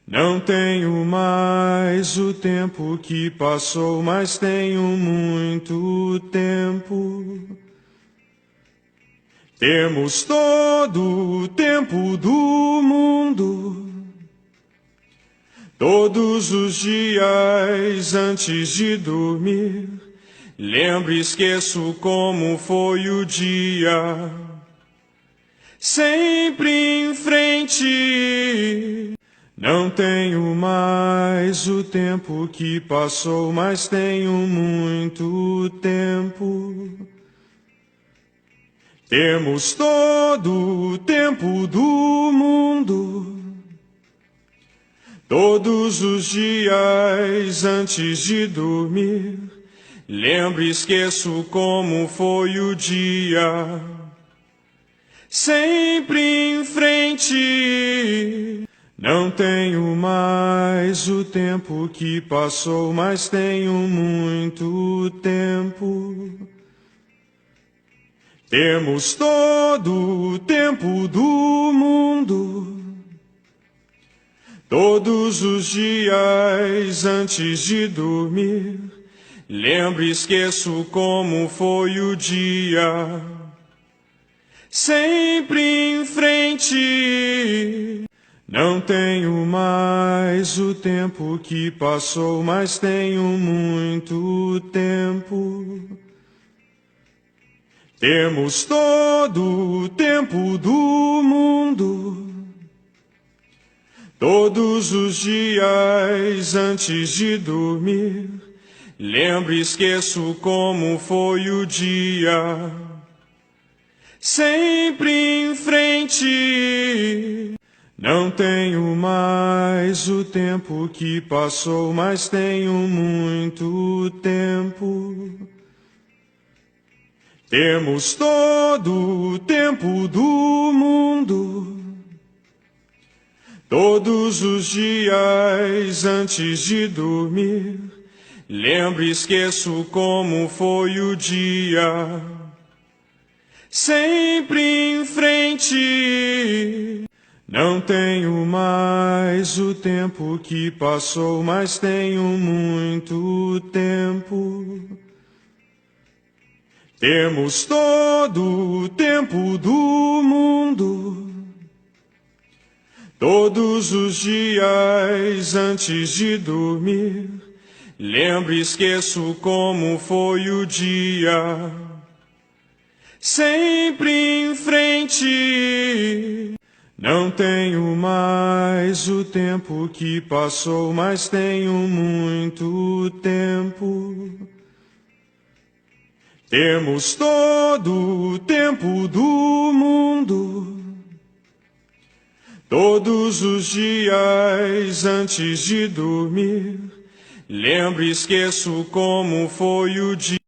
Não tenho mais o tempo que passou, mas tenho muito tempo. Temos todo o tempo do mundo. Todos os dias antes de dormir, lembro e esqueço como foi o dia. Sempre em frente. Não tenho mais o tempo que passou, mas tenho muito tempo. Temos todo o tempo do mundo. Todos os dias antes de dormir, lembro e esqueço como foi o dia. Sempre em frente. Não tenho mais o tempo que passou, mas tenho muito tempo. Temos todo o tempo do mundo. Todos os dias antes de dormir, lembro e esqueço como foi o dia. Sempre em frente. Não tenho mais o tempo que passou, mas tenho muito tempo. Temos todo o tempo do mundo. Todos os dias antes de dormir, lembro e esqueço como foi o dia. Sempre em frente. Não tenho mais o tempo que passou, mas tenho muito tempo. Temos todo o tempo do mundo. Todos os dias antes de dormir, lembro e esqueço como foi o dia. Sempre em frente. Não tenho mais o tempo que passou, mas tenho muito tempo. Temos todo o tempo do mundo. Todos os dias antes de dormir, lembro e esqueço como foi o dia. Sempre em frente. Não tenho mais o tempo que passou, mas tenho muito tempo. Temos todo o tempo do mundo. Todos os dias antes de dormir, lembro e esqueço como foi o dia.